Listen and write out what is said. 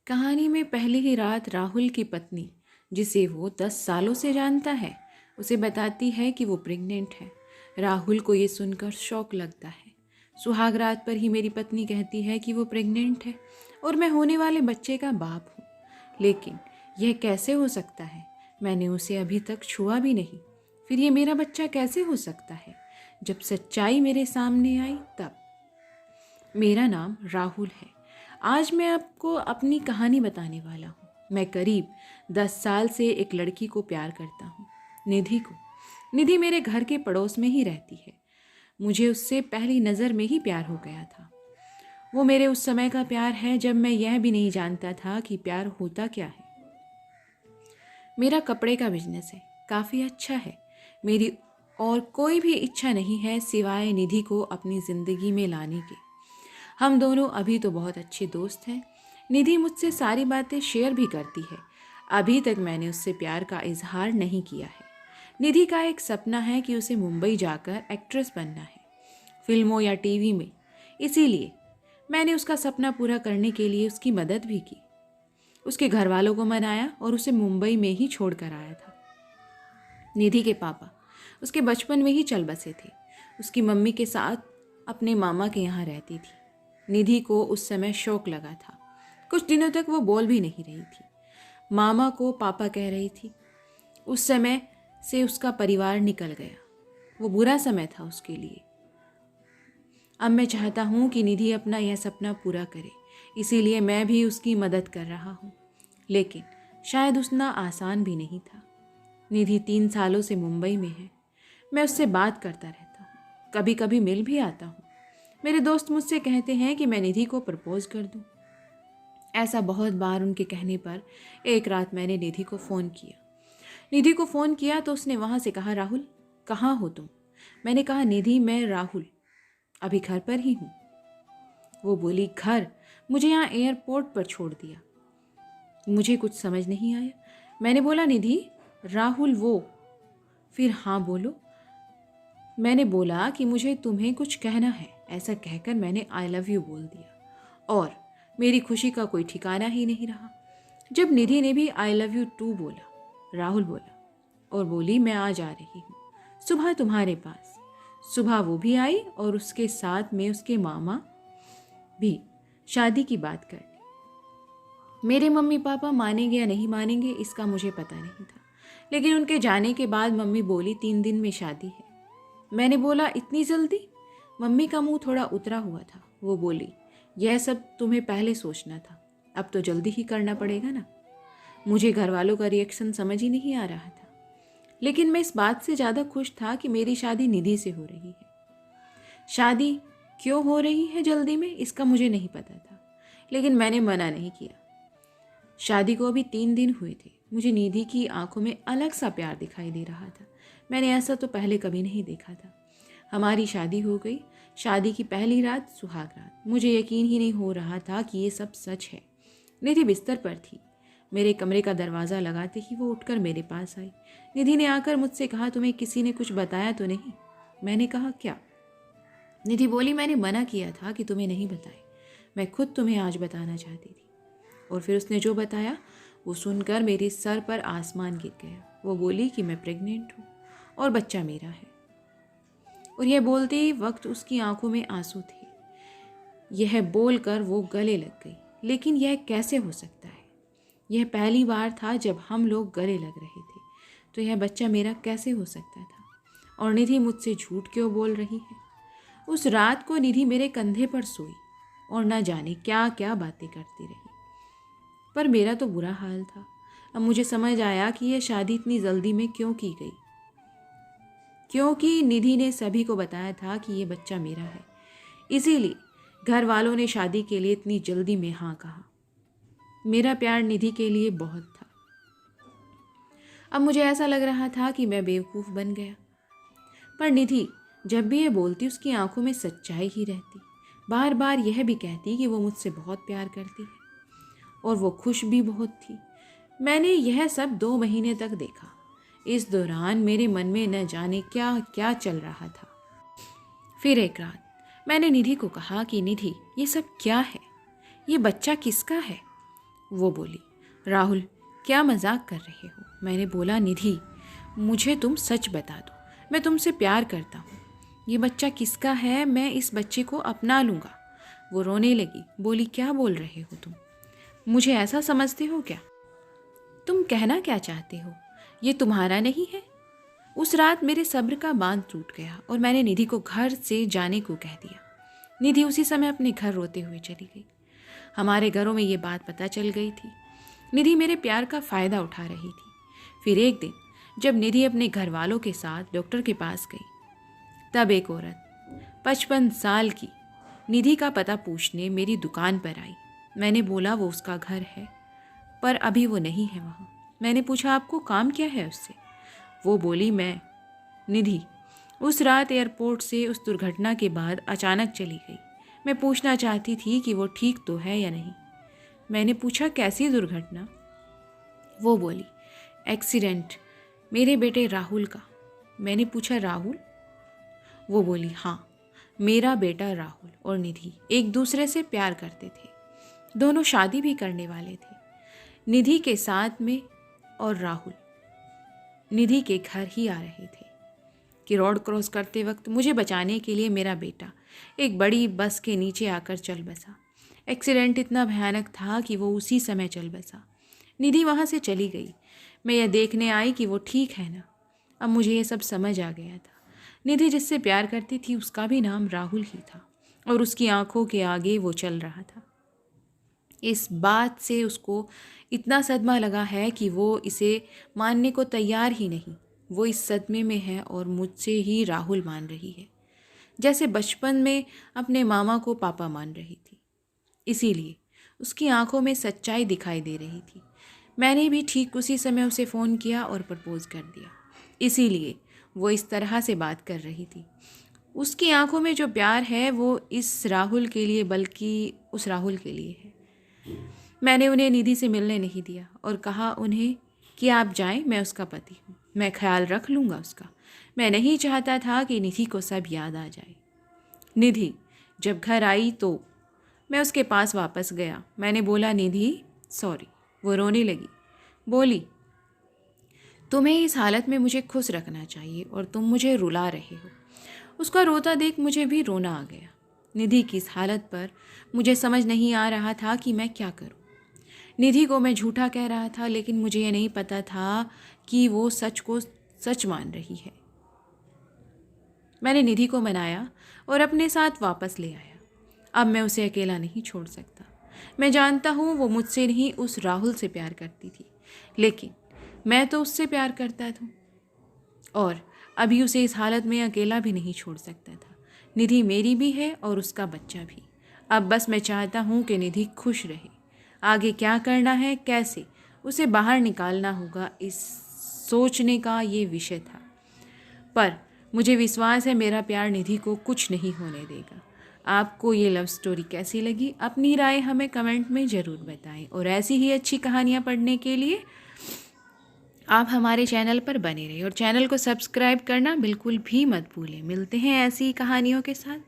कहानी में पहली ही रात राहुल की पत्नी, जिसे वो 10 सालों से जानता है, उसे बताती है कि वो प्रेग्नेंट है। राहुल को ये सुनकर शौक लगता है। सुहाग रात पर ही मेरी पत्नी कहती है कि वो प्रेग्नेंट है और मैं होने वाले बच्चे का बाप हूँ। लेकिन यह कैसे हो सकता है? मैंने उसे अभी तक छुआ भी नहीं। फिर ये मेरा बच्चा कैसे हो सकता है? जब सच्चाई मेरे सामने आई तब। मेरा नाम राहुल है। आज मैं आपको अपनी कहानी बताने वाला हूँ। मैं करीब 10 साल से एक लड़की को प्यार करता हूँ, निधि को। निधि मेरे घर के पड़ोस में ही रहती है। मुझे उससे पहली नज़र में ही प्यार हो गया था। वो मेरे उस समय का प्यार है जब मैं यह भी नहीं जानता था कि प्यार होता क्या है। मेरा कपड़े का बिजनेस है, काफ़ी अच्छा है। मेरी और कोई भी इच्छा नहीं है सिवाय निधि को अपनी ज़िंदगी में लाने की। हम दोनों अभी तो बहुत अच्छे दोस्त हैं। निधि मुझसे सारी बातें शेयर भी करती है। अभी तक मैंने उससे प्यार का इजहार नहीं किया है। निधि का एक सपना है कि उसे मुंबई जाकर एक्ट्रेस बनना है, फिल्मों या टीवी में। इसीलिए मैंने उसका सपना पूरा करने के लिए उसकी मदद भी की। उसके घर वालों को मनाया और उसे मुंबई में ही छोड़ कर आया था। निधि के पापा उसके बचपन में ही चल बसे थे। उसकी मम्मी के साथ अपने मामा के यहाँ रहती थी। निधि को उस समय शौक लगा था। कुछ दिनों तक वो बोल भी नहीं रही थी। मामा को पापा कह रही थी। उस समय से उसका परिवार निकल गया। वो बुरा समय था उसके लिए। अब मैं चाहता हूँ कि निधि अपना यह सपना पूरा करे, इसीलिए मैं भी उसकी मदद कर रहा हूँ। लेकिन शायद उतना आसान भी नहीं था। निधि 3 सालों से मुंबई में है। मैं उससे बात करता रहता हूँ, कभी कभी मिल भी आता हूँ। मेरे दोस्त मुझसे कहते हैं कि मैं निधि को प्रपोज कर दूँ। ऐसा बहुत बार उनके कहने पर एक रात मैंने निधि को फ़ोन किया। निधि को फ़ोन किया तो उसने वहाँ से कहा, राहुल कहाँ हो तुम? मैंने कहा, निधि मैं राहुल अभी घर पर ही हूँ। वो बोली, घर? मुझे यहाँ एयरपोर्ट पर छोड़ दिया। मुझे कुछ समझ नहीं आया। मैंने बोला, निधि राहुल वो? फिर हाँ बोलो। मैंने बोला कि मुझे तुम्हें कुछ कहना है। ऐसा कहकर मैंने आई लव यू बोल दिया और मेरी खुशी का कोई ठिकाना ही नहीं रहा। जब निधि ने भी आई लव यू टू बोला, राहुल बोला और बोली, मैं आ जा रही हूँ सुबह तुम्हारे पास। सुबह वो भी आई और उसके साथ में उसके मामा भी, शादी की बात करने। मेरे मम्मी पापा मानेंगे या नहीं मानेंगे इसका मुझे पता नहीं था, लेकिन उनके जाने के बाद मम्मी बोली 3 दिन में शादी है। मैंने बोला, इतनी जल्दी? मम्मी का मुंह थोड़ा उतरा हुआ था। वो बोली, यह सब तुम्हें पहले सोचना था, अब तो जल्दी ही करना पड़ेगा ना। मुझे घर वालों का रिएक्शन समझ ही नहीं आ रहा था, लेकिन मैं इस बात से ज़्यादा खुश था कि मेरी शादी निधि से हो रही है। शादी क्यों हो रही है जल्दी में इसका मुझे नहीं पता था, लेकिन मैंने मना नहीं किया। शादी को अभी 3 दिन हुए थे। मुझे निधि की आंखों में अलग सा प्यार दिखाई दे रहा था। मैंने ऐसा तो पहले कभी नहीं देखा था। हमारी शादी हो गई। शादी की पहली रात सुहाग रात। मुझे यकीन ही नहीं हो रहा था कि ये सब सच है। निधि बिस्तर पर थी। मेरे कमरे का दरवाज़ा लगाते ही वो उठकर मेरे पास आई। निधि ने आकर मुझसे कहा, तुम्हें किसी ने कुछ बताया तो नहीं? मैंने कहा, क्या? निधि बोली, मैंने मना किया था कि तुम्हें नहीं बताए। मैं खुद तुम्हें आज बताना चाहती थी। और फिर उसने जो बताया वो सुनकर मेरे सर पर आसमान गिर गया। वो बोली कि मैं प्रेग्नेंट हूँ और बच्चा मेरा है। और यह बोलते ही वक्त उसकी आंखों में आंसू थे। यह बोलकर वो गले लग गई। लेकिन यह कैसे हो सकता है? यह पहली बार था जब हम लोग गले लग रहे थे, तो यह बच्चा मेरा कैसे हो सकता था? और निधि मुझसे झूठ क्यों बोल रही है? उस रात को निधि मेरे कंधे पर सोई और न जाने क्या क्या बातें करती रही। पर मेरा तो बुरा हाल था। अब मुझे समझ आया कि यह शादी इतनी जल्दी में क्यों की गई, क्योंकि निधि ने सभी को बताया था कि ये बच्चा मेरा है। इसीलिए घर वालों ने शादी के लिए इतनी जल्दी में हाँ कहा। मेरा प्यार निधि के लिए बहुत था। अब मुझे ऐसा लग रहा था कि मैं बेवकूफ़ बन गया। पर निधि जब भी ये बोलती उसकी आंखों में सच्चाई ही रहती। बार बार यह भी कहती कि वो मुझसे बहुत प्यार करती है और वो खुश भी बहुत थी। मैंने यह सब 2 महीने तक देखा। इस दौरान मेरे मन में न जाने क्या क्या चल रहा था। फिर एक रात मैंने निधि को कहा कि निधि, ये सब क्या है? ये बच्चा किसका है? वो बोली, राहुल क्या मजाक कर रहे हो? मैंने बोला, निधि मुझे तुम सच बता दो, मैं तुमसे प्यार करता हूँ। ये बच्चा किसका है? मैं इस बच्चे को अपना लूँगा। वो रोने लगी, बोली, क्या बोल रहे हो तुम? मुझे ऐसा समझते हो क्या? तुम कहना क्या चाहते हो? ये तुम्हारा नहीं है? उस रात मेरे सब्र का बांध टूट गया और मैंने निधि को घर से जाने को कह दिया। निधि उसी समय अपने घर रोते हुए चली गई। हमारे घरों में ये बात पता चल गई थी। निधि मेरे प्यार का फ़ायदा उठा रही थी। फिर एक दिन जब निधि अपने घर वालों के साथ डॉक्टर के पास गई, तब एक औरत 55 साल की निधि का पता पूछने मेरी दुकान पर आई। मैंने बोला वो उसका घर है, पर अभी वो नहीं है वहाँ। मैंने पूछा, आपको काम क्या है उससे? वो बोली, मैं निधि उस रात एयरपोर्ट से उस दुर्घटना के बाद अचानक चली गई। मैं पूछना चाहती थी कि वो ठीक तो है या नहीं। मैंने पूछा, कैसी दुर्घटना? वो बोली, एक्सीडेंट, मेरे बेटे राहुल का। मैंने पूछा, राहुल? वो बोली, हाँ, मेरा बेटा राहुल और निधि एक दूसरे से प्यार करते थे। दोनों शादी भी करने वाले थे। निधि के साथ में और राहुल निधि के घर ही आ रहे थे कि रोड क्रॉस करते वक्त मुझे बचाने के लिए मेरा बेटा एक बड़ी बस के नीचे आकर चल बसा। एक्सीडेंट इतना भयानक था कि वो उसी समय चल बसा। निधि वहाँ से चली गई। मैं यह देखने आई कि वो ठीक है ना। अब मुझे ये सब समझ आ गया था। निधि जिससे प्यार करती थी उसका भी नाम राहुल ही था और उसकी आंखों के आगे वो चल रहा था। इस बात से उसको इतना सदमा लगा है कि वो इसे मानने को तैयार ही नहीं। वो इस सदमे में है और मुझसे ही राहुल मान रही है, जैसे बचपन में अपने मामा को पापा मान रही थी। इसीलिए उसकी आंखों में सच्चाई दिखाई दे रही थी। मैंने भी ठीक उसी समय उसे फ़ोन किया और प्रपोज़ कर दिया। इसीलिए वो इस तरह से बात कर रही थी। उसकी आंखों में जो प्यार है वो इस राहुल के लिए बल्कि उस राहुल के लिए है। मैंने उन्हें निधि से मिलने नहीं दिया और कहा उन्हें कि आप जाएं, मैं उसका पति हूँ, मैं ख्याल रख लूँगा उसका। मैं नहीं चाहता था कि निधि को सब याद आ जाए। निधि जब घर आई तो मैं उसके पास वापस गया। मैंने बोला, निधि सॉरी। वो रोने लगी, बोली, तुम्हें इस हालत में मुझे खुश रखना चाहिए और तुम मुझे रुला रहे हो। उसका रोता देख मुझे भी रोना आ गया। निधि की इस हालत पर मुझे समझ नहीं आ रहा था कि मैं क्या करूं। निधि को मैं झूठा कह रहा था, लेकिन मुझे ये नहीं पता था कि वो सच को सच मान रही है। मैंने निधि को मनाया और अपने साथ वापस ले आया। अब मैं उसे अकेला नहीं छोड़ सकता। मैं जानता हूँ वो मुझसे नहीं उस राहुल से प्यार करती थी, लेकिन मैं तो उससे प्यार करता था और अभी उसे इस हालत में अकेला भी नहीं छोड़ सकता था। निधि मेरी भी है और उसका बच्चा भी। अब बस मैं चाहता हूँ कि निधि खुश रहे। आगे क्या करना है, कैसे उसे बाहर निकालना होगा, इस सोचने का ये विषय था। पर मुझे विश्वास है मेरा प्यार निधि को कुछ नहीं होने देगा। आपको ये लव स्टोरी कैसी लगी? अपनी राय हमें कमेंट में ज़रूर बताएं और ऐसी ही अच्छी कहानियाँ पढ़ने के लिए आप हमारे चैनल पर बने रहिए और चैनल को सब्सक्राइब करना बिल्कुल भी मत भूलें। मिलते हैं ऐसी ही कहानियों के साथ।